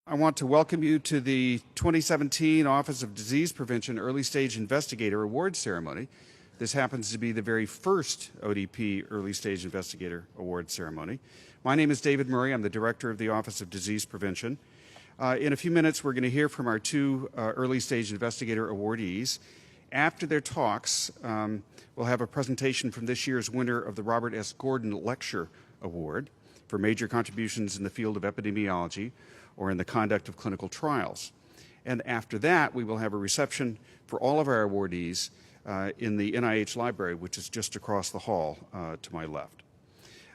I want to welcome you to the 2017 Office of Disease Prevention Early-Stage Investigator Award ceremony. This happens to be the very first ODP Early-Stage Investigator Award ceremony. My name is David Murray. I'm the Director of the Office of Disease Prevention. In a few minutes, we're going to hear from our two Early-Stage Investigator awardees. After their talks, we'll have a presentation from this year's winner of the Robert S. Gordon Lecture Award for major contributions in the field of epidemiology or in the conduct of clinical trials. And after that, we will have a reception for all of our awardees in the NIH library, which is just across the hall to my left.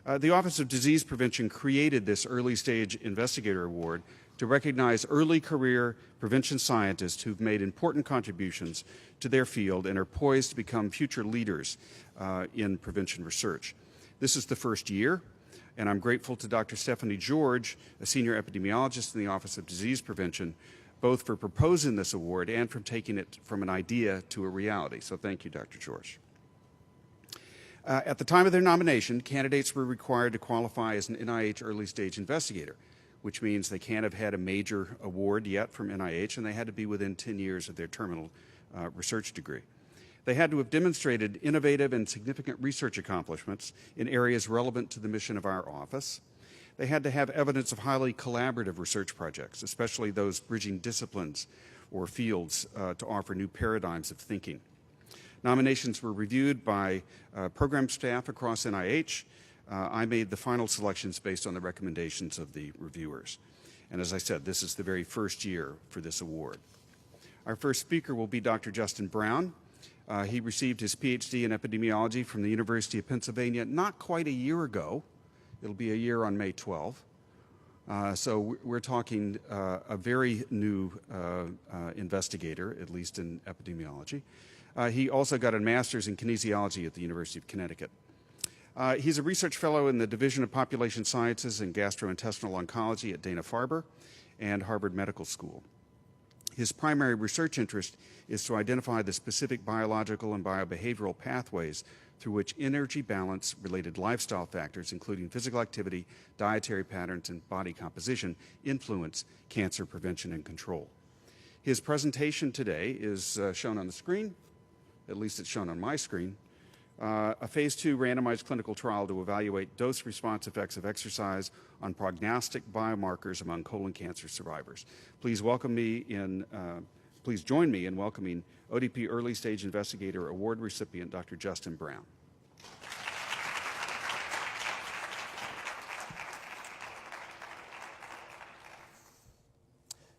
The Office of Disease Prevention created this Early Stage Investigator Award to recognize early career prevention scientists who've made important contributions to their field and are poised to become future leaders in prevention research. This is the first year, and I'm grateful to Dr. Stephanie George, a senior epidemiologist in the Office of Disease Prevention, both for proposing this award and from taking it from an idea to a reality. So thank you, Dr. George. At the time of their nomination, candidates were required to qualify as an NIH early stage investigator, which means they can't have had a major award yet from NIH, and they had to be within 10 years of their terminal research degree. They had to have demonstrated innovative and significant research accomplishments in areas relevant to the mission of our office. They had to have evidence of highly collaborative research projects, especially those bridging disciplines or fields to offer new paradigms of thinking. Nominations were reviewed by program staff across NIH. I made the final selections based on the recommendations of the reviewers. And as I said, this is the very first year for this award. Our first speaker will be Dr. Justin Brown. He received his PhD in epidemiology from the University of Pennsylvania not quite a year ago. It'll be a year on May 12. So we're talking a very new investigator, at least in epidemiology. He also got a master's in kinesiology at the University of Connecticut. He's a research fellow in the Division of Population Sciences and Gastrointestinal Oncology at Dana-Farber and Harvard Medical School. His primary research interest is to identify the specific biological and biobehavioral pathways through which energy balance related lifestyle factors, including physical activity, dietary patterns, and body composition, influence cancer prevention and control. His presentation today is shown on the screen, at least it's shown on my screen. A phase 2 randomized clinical trial to evaluate dose-response effects of exercise on prognostic biomarkers among colon cancer survivors. Please join me in welcoming ODP Early Stage Investigator Award recipient, Dr. Justin Brown.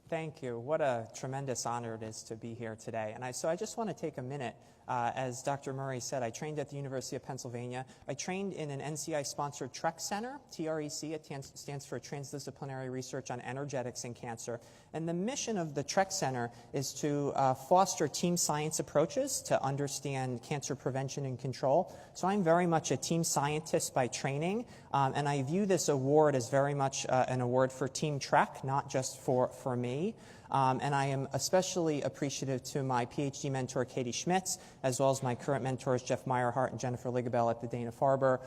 Thank you. What a tremendous honor it is to be here today. And so I just want to take a minute. As Dr. Murray said, I trained at the University of Pennsylvania. I trained in an NCI-sponsored TREC Center, TREC. It stands for Transdisciplinary Research on Energetics in Cancer. And the mission of the TREC Center is to foster team science approaches to understand cancer prevention and control. So I'm very much a team scientist by training, and I view this award as very much an award for Team TREC, not just for me. And I am especially appreciative to my PhD mentor, Katie Schmitz, as well as my current mentors, Jeff Meyerhart and Jennifer Ligabell at the Dana-Farber,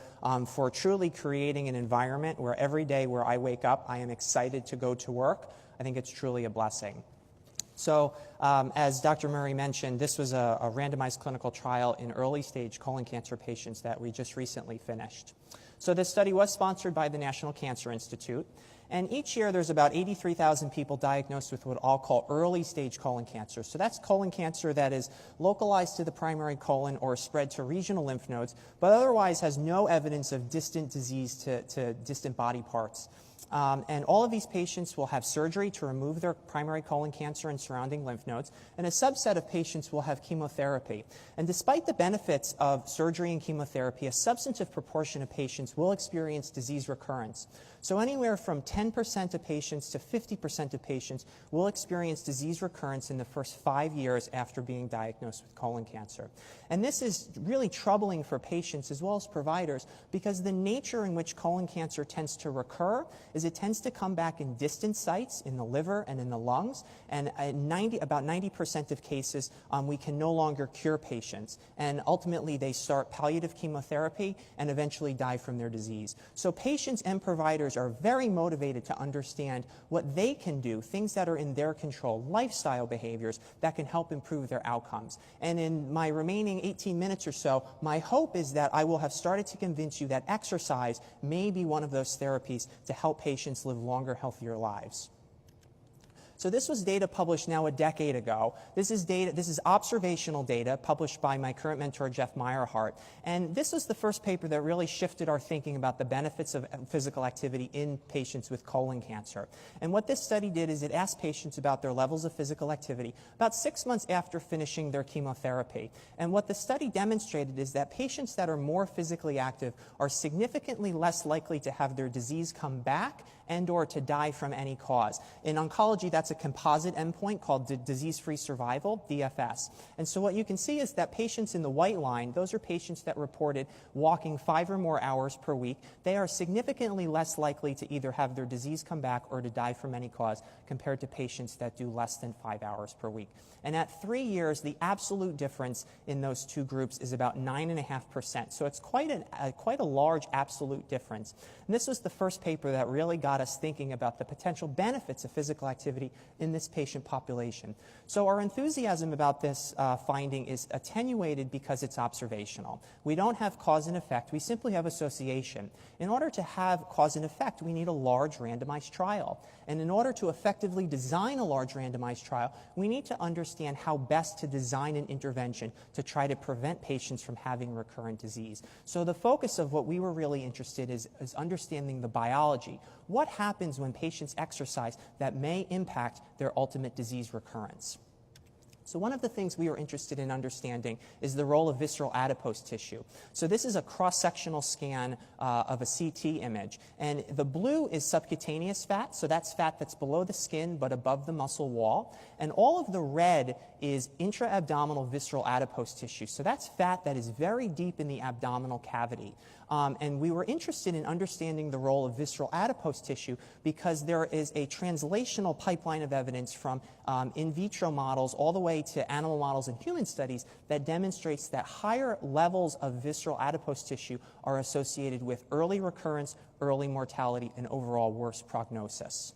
for truly creating an environment where every day where I wake up, I am excited to go to work. I think it's truly a blessing. So as Dr. Murray mentioned, this was a randomized clinical trial in early-stage colon cancer patients that we just recently finished. So this study was sponsored by the National Cancer Institute. And each year, there's about 83,000 people diagnosed with what I'll call early-stage colon cancer. So that's colon cancer that is localized to the primary colon or spread to regional lymph nodes, but otherwise has no evidence of distant disease to distant body parts. And all of these patients will have surgery to remove their primary colon cancer and surrounding lymph nodes, and a subset of patients will have chemotherapy. And despite the benefits of surgery and chemotherapy, a substantive proportion of patients will experience disease recurrence. So anywhere from 10% of patients to 50% of patients will experience disease recurrence in the first 5 years after being diagnosed with colon cancer. And this is really troubling for patients as well as providers because the nature in which colon cancer tends to recur is it tends to come back in distant sites in the liver and in the lungs, and about 90% of cases we can no longer cure patients, and ultimately they start palliative chemotherapy and eventually die from their disease. So patients and providers are very motivated motivated to understand what they can do, things that are in their control, lifestyle behaviors that can help improve their outcomes. And in my remaining 18 minutes or so, my hope is that I will have started to convince you that exercise may be one of those therapies to help patients live longer, healthier lives. So this was data published now a decade ago. This is observational data published by my current mentor, Jeff Meyerhart. And this was the first paper that really shifted our thinking about the benefits of physical activity in patients with colon cancer. And what this study did is it asked patients about their levels of physical activity about 6 months after finishing their chemotherapy. And what the study demonstrated is that patients that are more physically active are significantly less likely to have their disease come back and or to die from any cause. In oncology, that's a composite endpoint called disease-free survival, DFS. And so what you can see is that patients in the white line, those are patients that reported walking 5 or more hours per week. They are significantly less likely to either have their disease come back or to die from any cause compared to patients that do less than 5 hours per week. And at 3 years, the absolute difference in those two groups is about 9.5%. So it's quite a large absolute difference. And this was the first paper that really got us thinking about the potential benefits of physical activity in this patient population. So our enthusiasm about this finding is attenuated because it's observational. We don't have cause and effect. We simply have association. In order to have cause and effect, we need a large randomized trial. And in order to effectively design a large randomized trial, we need to understand how best to design an intervention to try to prevent patients from having recurrent disease. So the focus of what we were really interested in is understanding the biology. What happens when patients exercise that may impact their ultimate disease recurrence? So one of the things we are interested in understanding is the role of visceral adipose tissue. So this is a cross-sectional scan of a CT image. And the blue is subcutaneous fat, so that's fat that's below the skin but above the muscle wall. And all of the red is intra-abdominal visceral adipose tissue. So that's fat that is very deep in the abdominal cavity. And we were interested in understanding the role of visceral adipose tissue because there is a translational pipeline of evidence from in vitro models all the way to animal models and human studies that demonstrates that higher levels of visceral adipose tissue are associated with early recurrence, early mortality, and overall worse prognosis.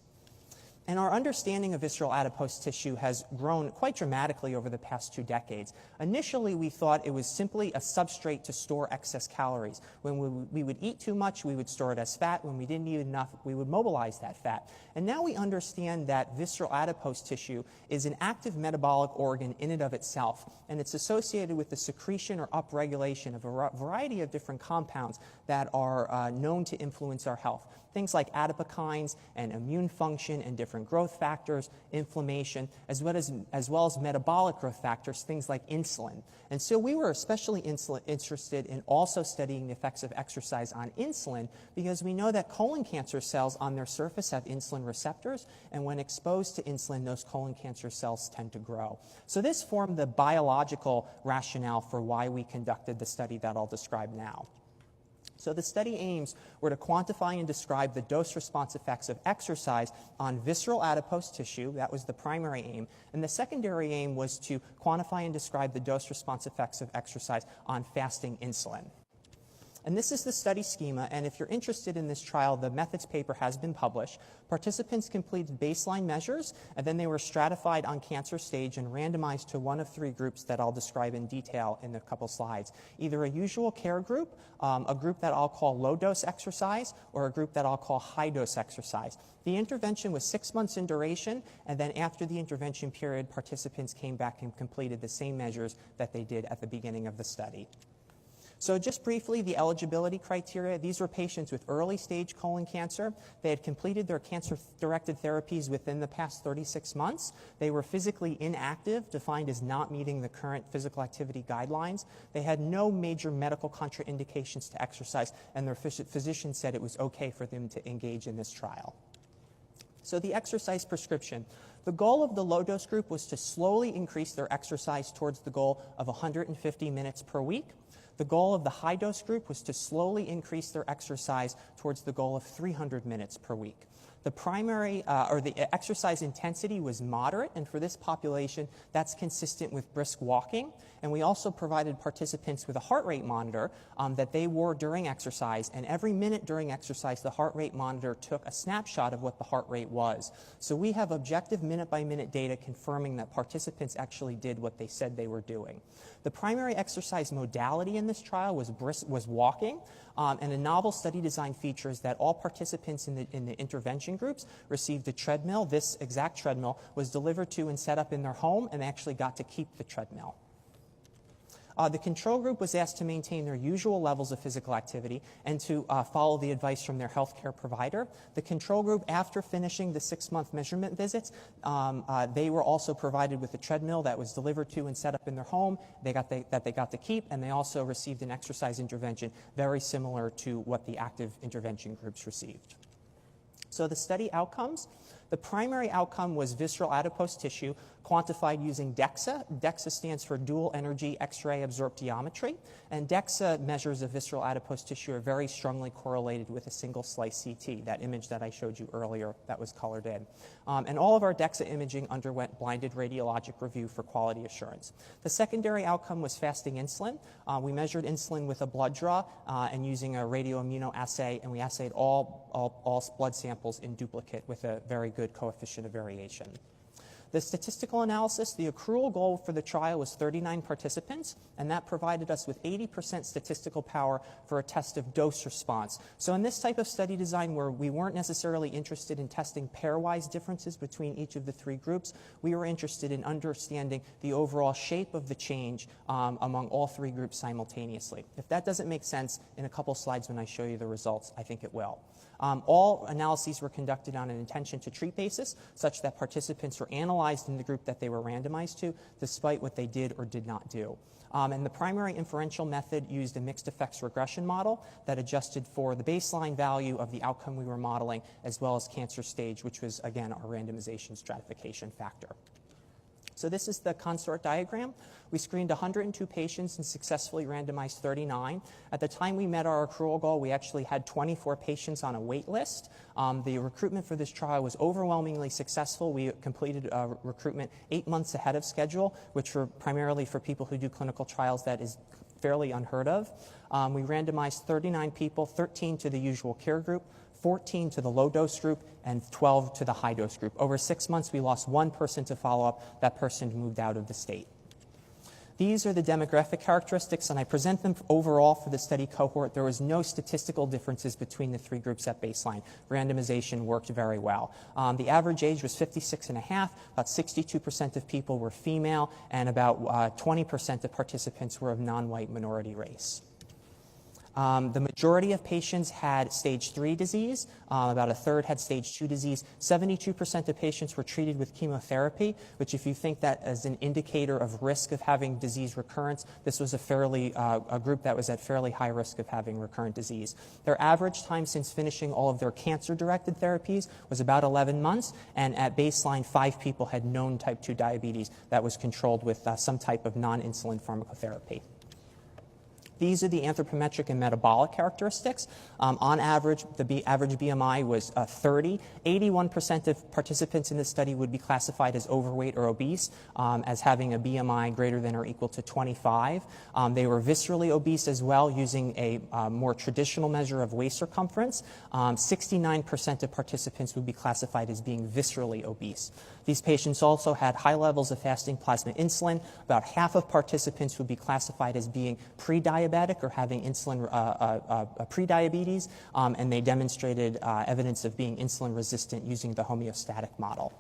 And our understanding of visceral adipose tissue has grown quite dramatically over the past 2 decades. Initially, we thought it was simply a substrate to store excess calories. When we would eat too much, we would store it as fat. When we didn't eat enough, we would mobilize that fat. And now we understand that visceral adipose tissue is an active metabolic organ in and of itself, and it's associated with the secretion or upregulation of a variety of different compounds that are known to influence our health. Things like adipokines and immune function and different growth factors, inflammation, as well as metabolic growth factors, things like insulin. And so we were especially interested in also studying the effects of exercise on insulin because we know that colon cancer cells on their surface have insulin receptors, and when exposed to insulin, those colon cancer cells tend to grow. So this formed the biological rationale for why we conducted the study that I'll describe now. So the study aims were to quantify and describe the dose-response effects of exercise on visceral adipose tissue. That was the primary aim. And the secondary aim was to quantify and describe the dose-response effects of exercise on fasting insulin. And this is the study schema, and if you're interested in this trial, the methods paper has been published. Participants completed baseline measures, and then they were stratified on cancer stage and randomized to one of 3 groups that I'll describe in detail in a couple slides. Either a usual care group, a group that I'll call low-dose exercise, or a group that I'll call high-dose exercise. The intervention was 6 months in duration, and then after the intervention period, participants came back and completed the same measures that they did at the beginning of the study. So just briefly, the eligibility criteria. These were patients with early-stage colon cancer. They had completed their cancer-directed therapies within the past 36 months. They were physically inactive, defined as not meeting the current physical activity guidelines. They had no major medical contraindications to exercise, and their physician said it was okay for them to engage in this trial. So the exercise prescription. The goal of the low-dose group was to slowly increase their exercise towards the goal of 150 minutes per week. The goal of the high-dose group was to slowly increase their exercise towards the goal of 300 minutes per week. The primary, or the exercise intensity was moderate, and for this population, that's consistent with brisk walking. And we also provided participants with a heart rate monitor that they wore during exercise, and every minute during exercise, the heart rate monitor took a snapshot of what the heart rate was. So we have objective minute-by-minute data confirming that participants actually did what they said they were doing. The primary exercise modality in this trial was walking, and a novel study design features that all participants in the intervention groups received a treadmill. This exact treadmill was delivered to and set up in their home, and they actually got to keep the treadmill. The control group was asked to maintain their usual levels of physical activity and to follow the advice from their healthcare provider. The control group, after finishing the 6-month measurement visits, they were also provided with a treadmill that was delivered to and set up in their home that they got to keep, and they also received an exercise intervention very similar to what the active intervention groups received. So the study outcomes. The primary outcome was visceral adipose tissue quantified using DEXA. DEXA stands for dual energy X-ray absorptiometry, and DEXA measures of visceral adipose tissue are very strongly correlated with a single slice CT, that image that I showed you earlier that was colored in. And all of our DEXA imaging underwent blinded radiologic review for quality assurance. The secondary outcome was fasting insulin. We measured insulin with a blood draw and using a radioimmunoassay, and we assayed all blood samples in duplicate with a very good coefficient of variation. The statistical analysis, the accrual goal for the trial was 39 participants, and that provided us with 80% statistical power for a test of dose response. So in this type of study design where we weren't necessarily interested in testing pairwise differences between each of the 3 groups, we were interested in understanding the overall shape of the change among all 3 groups simultaneously. If that doesn't make sense in a couple slides when I show you the results, I think it will. All analyses were conducted on an intention to treat basis, such that participants were analyzed in the group that they were randomized to, despite what they did or did not do. And the primary inferential method used a mixed effects regression model that adjusted for the baseline value of the outcome we were modeling, as well as cancer stage, which was, again, our randomization stratification factor. So this is the consort diagram. We screened 102 patients and successfully randomized 39. At the time we met our accrual goal, we actually had 24 patients on a wait list. The recruitment for this trial was overwhelmingly successful. We completed recruitment 8 months ahead of schedule, which were primarily for people who do clinical trials that is fairly unheard of. We randomized 39 people, 13 to the usual care group, 14 to the low-dose group, and 12 to the high-dose group. Over 6 months, we lost 1 person to follow-up. That person moved out of the state. These are the demographic characteristics, and I present them overall for the study cohort. There was no statistical differences between the 3 groups at baseline. Randomization worked very well. The average age was 56 and a half. About 62% of people were female, and about 20% of participants were of non-white minority race. The majority of patients had stage 3 disease. About a third had stage 2 disease. 72% of patients were treated with chemotherapy, which if you think that as an indicator of risk of having disease recurrence, this was a group that was at fairly high risk of having recurrent disease. Their average time since finishing all of their cancer-directed therapies was about 11 months, and at baseline, 5 people had known type 2 diabetes that was controlled with some type of non-insulin pharmacotherapy. These are the anthropometric and metabolic characteristics. On average, the average BMI was 30. 81% of participants in this study would be classified as overweight or obese, as having a BMI greater than or equal to 25. They were viscerally obese as well, using a more traditional measure of waist circumference. 69% of participants would be classified as being viscerally obese. These patients also had high levels of fasting plasma insulin. About half of participants would be classified as being pre-diabetic or having insulin pre-diabetes, and they demonstrated evidence of being insulin resistant using the homeostatic model.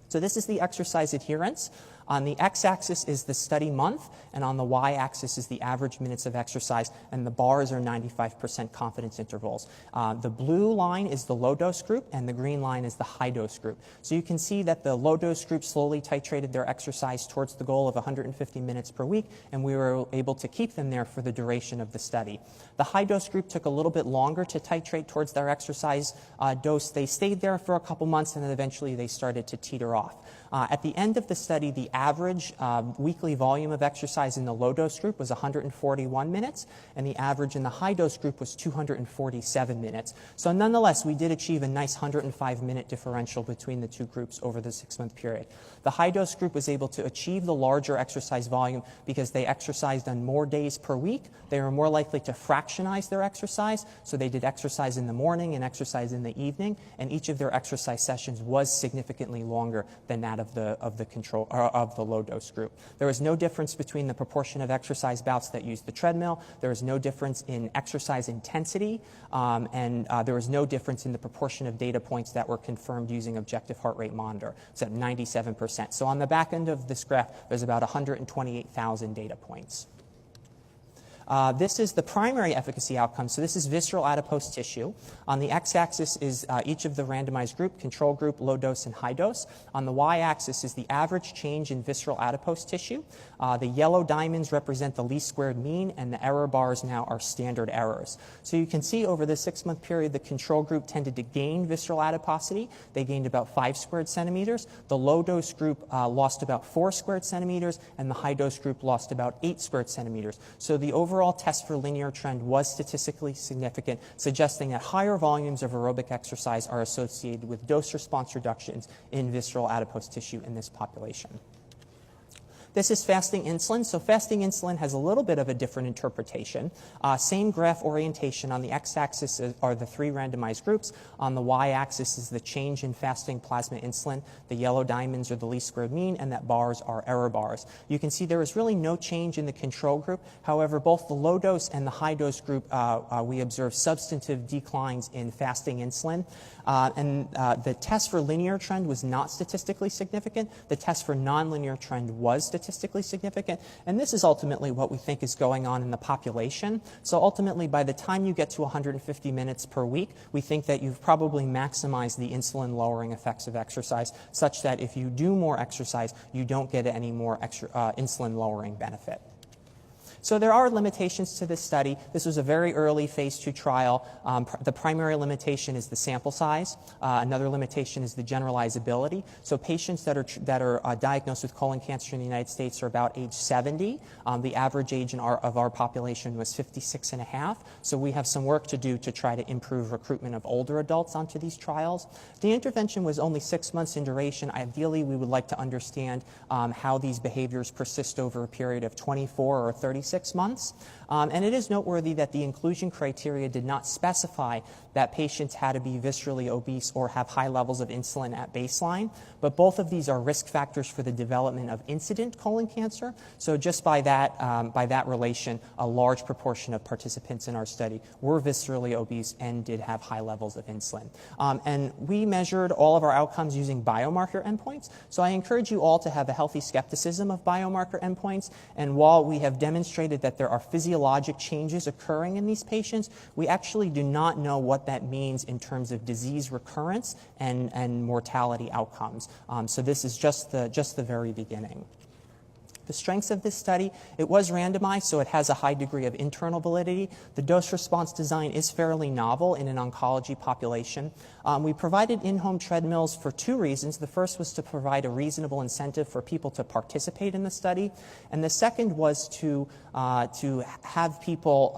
So this is the exercise adherence. On the x-axis is the study month, and on the y-axis is the average minutes of exercise, and the bars are 95% confidence intervals. The blue line is the low-dose group, and the green line is the high-dose group. So you can see that the low-dose group slowly titrated their exercise towards the goal of 150 minutes per week, and we were able to keep them there for the duration of the study. The high-dose group took a little bit longer to titrate towards their exercise dose. They stayed there for a couple months, and then eventually they started to teeter off. At the end of the study, the average weekly volume of exercise in the low-dose group was 141 minutes, and the average in the high-dose group was 247 minutes. So nonetheless, we did achieve a nice 105-minute differential between the two groups over the 6-month period. The high-dose group was able to achieve the larger exercise volume because they exercised on more days per week. They were more likely to fractionize their exercise, so they did exercise in the morning and exercise in the evening, and each of their exercise sessions was significantly longer than that of the control of the low-dose group. There was no difference between the proportion of exercise bouts that used the treadmill. There was no difference in exercise intensity, and there was no difference in the proportion of data points that were confirmed using objective heart rate monitor. It's at 97%. So on the back end of this graph, there's about 128,000 data points. This is the primary efficacy outcome. So this is visceral adipose tissue. On the x-axis is each of the randomized group, control group, low dose, and high dose. On the y-axis is the average change in visceral adipose tissue. The yellow diamonds represent the least squared mean, and the error bars now are standard errors. So you can see over the 6-month period, the control group tended to gain visceral adiposity. They gained about 5 squared centimeters. The low dose group lost about 4 squared centimeters, and the high dose group lost about 8 squared centimeters. So the overall test for linear trend was statistically significant, suggesting that higher volumes of aerobic exercise are associated with dose-response reductions in visceral adipose tissue in this population. This is fasting insulin. So fasting insulin has a little bit of a different interpretation. Same graph orientation. On the x-axis are the 3 randomized groups. On the y-axis is the change in fasting plasma insulin. The yellow diamonds are the least squared mean, and that bars are error bars. You can see there was really no change in the control group. However, both the low dose and the high dose group, we observed substantive declines in fasting insulin. The test for linear trend was not statistically significant. The test for nonlinear trend was statistically significant. And this is ultimately what we think is going on in the population. So ultimately, by the time you get to 150 minutes per week, we think that you've probably maximized the insulin-lowering effects of exercise, such that if you do more exercise, you don't get any more insulin-lowering benefit. So there are limitations to this study. This was a very early phase 2 trial. The primary limitation is the sample size. Another limitation is the generalizability. So patients that are diagnosed with colon cancer in the United States are about age 70. The average age of our population was 56 and a half. So we have some work to do to try to improve recruitment of older adults onto these trials. The intervention was only 6 months in duration. Ideally, we would like to understand how these behaviors persist over a period of 24 or 36 months. And it is noteworthy that the inclusion criteria did not specify that patients had to be viscerally obese or have high levels of insulin at baseline, but both of these are risk factors for the development of incident colon cancer. So just by that relation, a large proportion of participants in our study were viscerally obese and did have high levels of insulin. And we measured all of our outcomes using biomarker endpoints. So I encourage you all to have a healthy skepticism of biomarker endpoints. And while we have demonstrated that there are physiologic changes occurring in these patients, we actually do not know what that means in terms of disease recurrence and mortality outcomes. So this is just the very beginning. The strengths of this study, it was randomized, so it has a high degree of internal validity. The dose-response design is fairly novel in an oncology population. We provided in-home treadmills for 2 reasons. The first was to provide a reasonable incentive for people to participate in the study, and the second was to have people,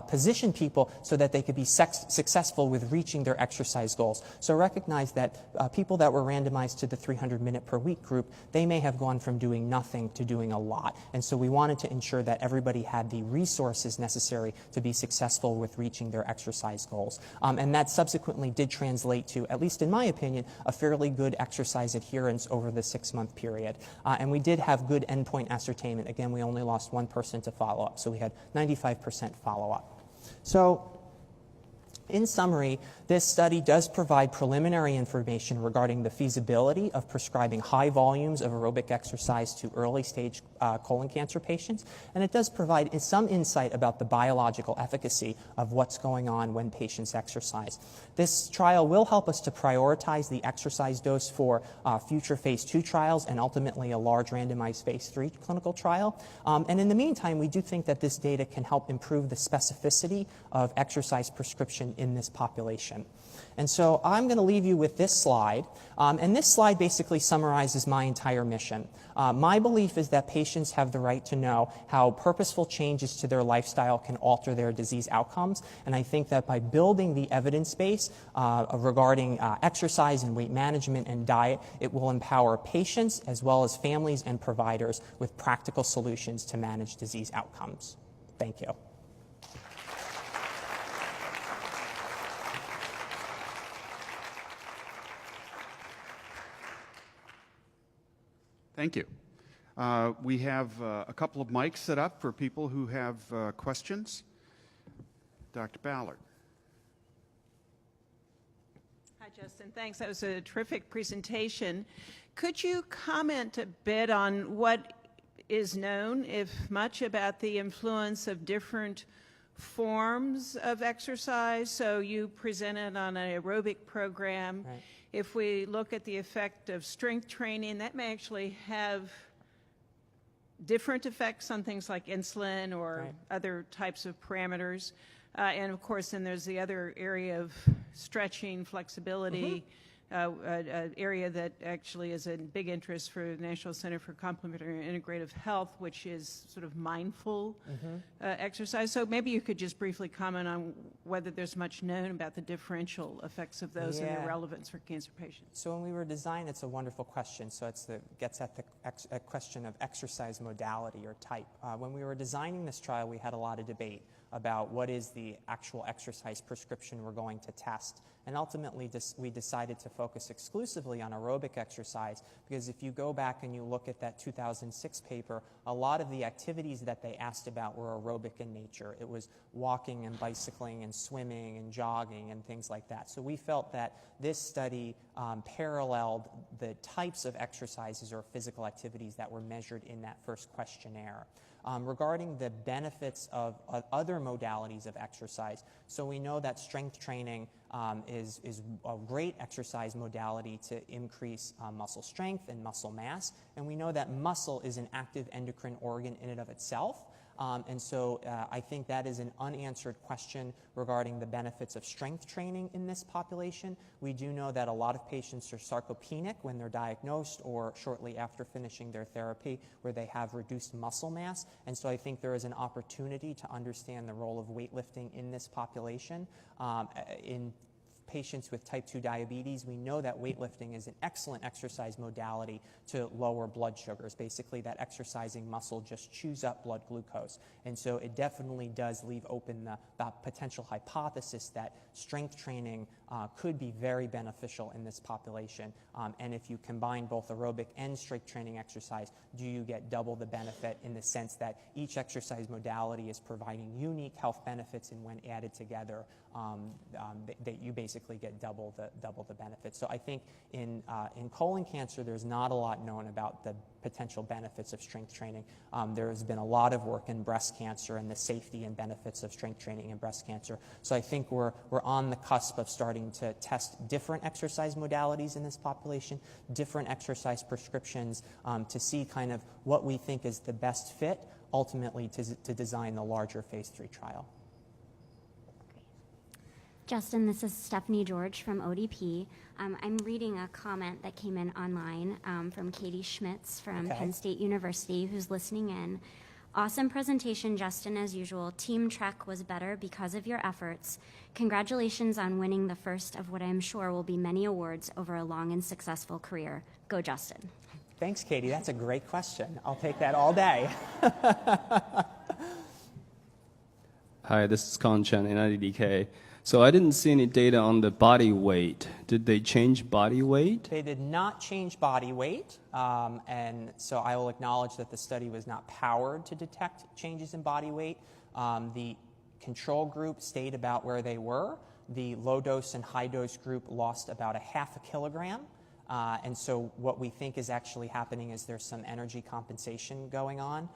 position people so that they could be successful with reaching their exercise goals. So recognize that people that were randomized to the 300-minute per week group, they may have gone from doing nothing to doing a lot. And so we wanted to ensure that everybody had the resources necessary to be successful with reaching their exercise goals. And that subsequently did translate to, at least in my opinion, a fairly good exercise adherence over the 6-month period. And we did have good endpoint ascertainment. Again, we only lost 1 person to follow-up, so we had 95% follow-up. So in summary, this study does provide preliminary information regarding the feasibility of prescribing high volumes of aerobic exercise to early-stage colon cancer patients, and it does provide some insight about the biological efficacy of what's going on when patients exercise. This trial will help us to prioritize the exercise dose for future phase 2 trials and ultimately a large randomized phase 3 clinical trial. And in the meantime, we do think that this data can help improve the specificity of exercise prescription in this population. And so I'm going to leave you with this slide. And this slide basically summarizes my entire mission. My belief is that patients have the right to know how purposeful changes to their lifestyle can alter their disease outcomes. And I think that by building the evidence base regarding exercise and weight management and diet, it will empower patients as well as families and providers with practical solutions to manage disease outcomes. Thank you. Thank you. We have a couple of mics set up for people who have questions. Dr. Ballard. Hi, Justin. Thanks. That was a terrific presentation. Could you comment a bit on what is known, if much, about the influence of different forms of exercise? So you presented on an aerobic program. Right. If we look at the effect of strength training, that may actually have different effects on things like insulin or Right. other types of parameters. And of course, then there's the other area of stretching, flexibility, an area that actually is a big interest for the National Center for Complementary and Integrative Health, which is sort of mindful exercise. So maybe you could just briefly comment on whether there's much known about the differential effects of those and their relevance for cancer patients. So when we were designing, it's a wonderful question. So gets at the question of exercise modality or type. When we were designing this trial, we had a lot of debate about what is the actual exercise prescription we're going to test. And ultimately, we decided to focus exclusively on aerobic exercise, because if you go back and you look at that 2006 paper, a lot of the activities that they asked about were aerobic in nature. It was walking and bicycling and swimming and jogging and things like that. So we felt that this study paralleled the types of exercises or physical activities that were measured in that first questionnaire. Regarding the benefits of other modalities of exercise, so we know that strength training is a great exercise modality to increase muscle strength and muscle mass, and we know that muscle is an active endocrine organ in and of itself. And so I think that is an unanswered question regarding the benefits of strength training in this population. We do know that a lot of patients are sarcopenic when they're diagnosed or shortly after finishing their therapy, where they have reduced muscle mass. And so I think there is an opportunity to understand the role of weightlifting in this population. In patients with type 2 diabetes, we know that weightlifting is an excellent exercise modality to lower blood sugars. Basically, that exercising muscle just chews up blood glucose. And so it definitely does leave open the potential hypothesis that strength training could be very beneficial in this population. And if you combine both aerobic and strength training exercise, do you get double the benefit, in the sense that each exercise modality is providing unique health benefits, and when added together, that you basically get double the benefits. So I think in colon cancer, there's not a lot known about the potential benefits of strength training. There has been a lot of work in breast cancer and the safety and benefits of strength training in breast cancer. So I think we're on the cusp of starting to test different exercise modalities in this population, different exercise prescriptions, to see kind of what we think is the best fit, ultimately to design the larger phase 3 trial. Justin, this is Stephanie George from ODP. I'm reading a comment that came in online from Katie Schmitz from Penn State University, who's listening in. Awesome presentation, Justin, as usual. Team Trek was better because of your efforts. Congratulations on winning the first of what I'm sure will be many awards over a long and successful career. Go, Justin. Thanks, Katie. That's a great question. I'll take that all day. Hi, this is Colin Chen in IDDK. So I didn't see any data on the body weight. Did they change body weight? They did not change body weight, and so I will acknowledge that the study was not powered to detect changes in body weight. The control group stayed about where they were. The low dose and high dose group lost about 0.5 kilogram. And so what we think is actually happening is there's some energy compensation going on.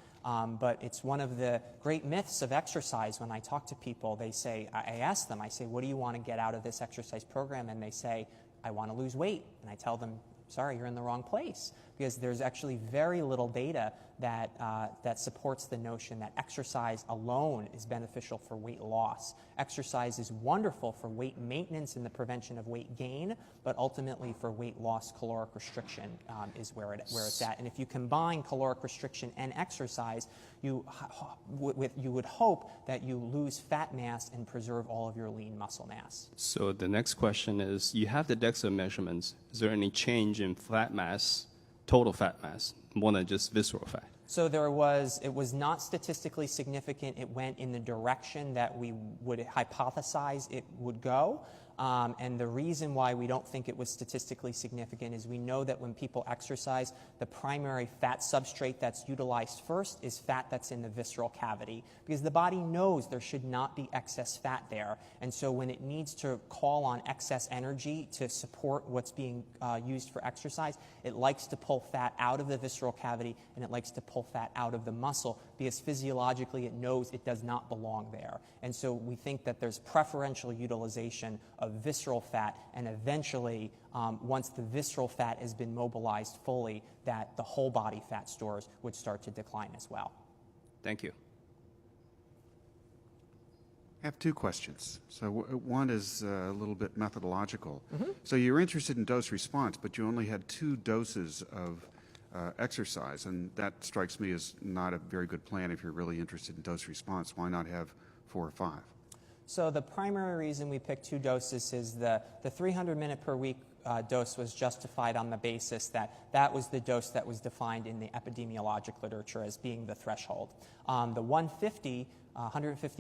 But it's one of the great myths of exercise. When I talk to people, they say, I ask them, I say, what do you want to get out of this exercise program? And they say, I want to lose weight. And I tell them, sorry, you're in the wrong place, because there's actually very little data that supports the notion that exercise alone is beneficial for weight loss. Exercise is wonderful for weight maintenance and the prevention of weight gain, but ultimately for weight loss, caloric restriction is where it's at. And if you combine caloric restriction and exercise, you would hope that you lose fat mass and preserve all of your lean muscle mass. So the next question is, you have the DEXA measurements. Is there any change in fat mass, total fat mass, more than just visceral fat? So it was not statistically significant. It went in the direction that we would hypothesize it would go. And the reason why we don't think it was statistically significant is we know that when people exercise, the primary fat substrate that's utilized first is fat that's in the visceral cavity, because the body knows there should not be excess fat there. And so when it needs to call on excess energy to support what's being used for exercise, it likes to pull fat out of the visceral cavity, and it likes to pull fat out of the muscle, because physiologically it knows it does not belong there. And so we think that there's preferential utilization of visceral fat, and eventually, once the visceral fat has been mobilized fully, that the whole body fat stores would start to decline as well. Thank you. I have two questions. So one is a little bit methodological. So you're interested in dose response, but you only had 2 doses of exercise, and that strikes me as not a very good plan if you're really interested in dose response. Why not have 4 or 5? So the primary reason we picked 2 doses is the 300 minute per week dose was justified on the basis that that was the dose that was defined in the epidemiologic literature as being the threshold. The 150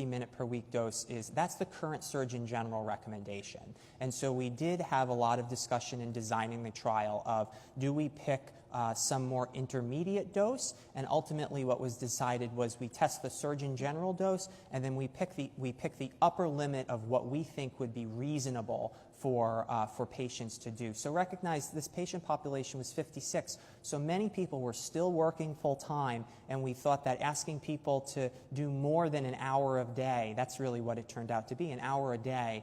minute per week dose that's the current Surgeon General recommendation. And so we did have a lot of discussion in designing the trial of, do we pick some more intermediate dose, and ultimately what was decided was we test the Surgeon General dose, and then we pick the upper limit of what we think would be reasonable for patients to do. So recognize this patient population was 56, so many people were still working full time, and we thought that asking people to do more than an hour a day, that's really what it turned out to be, an hour a day,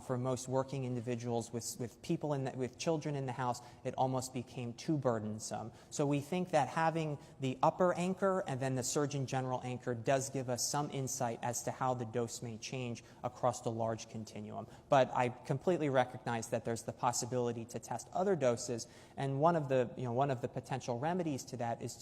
for most working individuals with people with children in the house, it almost became too burdensome. So we think that having the upper anchor and then the Surgeon General anchor does give us some insight as to how the dose may change across the large continuum. But I completely recognize that there's the possibility to test other doses, and one of the potential remedies to that is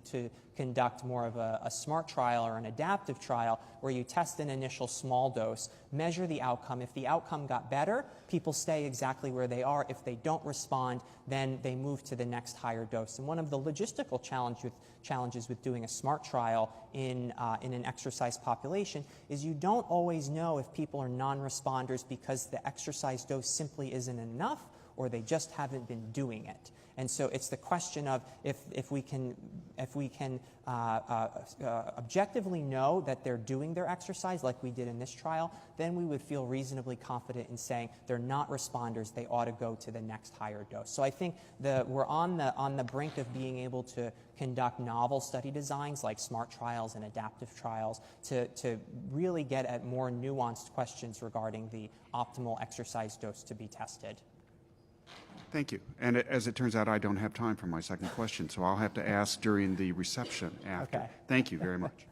to conduct more of a SMART trial or an adaptive trial where you test an initial small dose, measure the outcome. If the outcome got better, people stay exactly where they are. If they don't respond, then they move to the next higher dose. And one of the logistical challenges with doing a SMART trial in an exercise population is you don't always know if people are non-responders because the exercise dose simply isn't enough, or they just haven't been doing it. And so it's the question of if we can objectively know that they're doing their exercise like we did in this trial, then we would feel reasonably confident in saying they're not responders, they ought to go to the next higher dose. So I think we're on the brink of being able to conduct novel study designs like SMART trials and adaptive trials to really get at more nuanced questions regarding the optimal exercise dose to be tested. Thank you. And as it turns out, I don't have time for my second question, so I'll have to ask during the reception after. Okay. Thank you very much.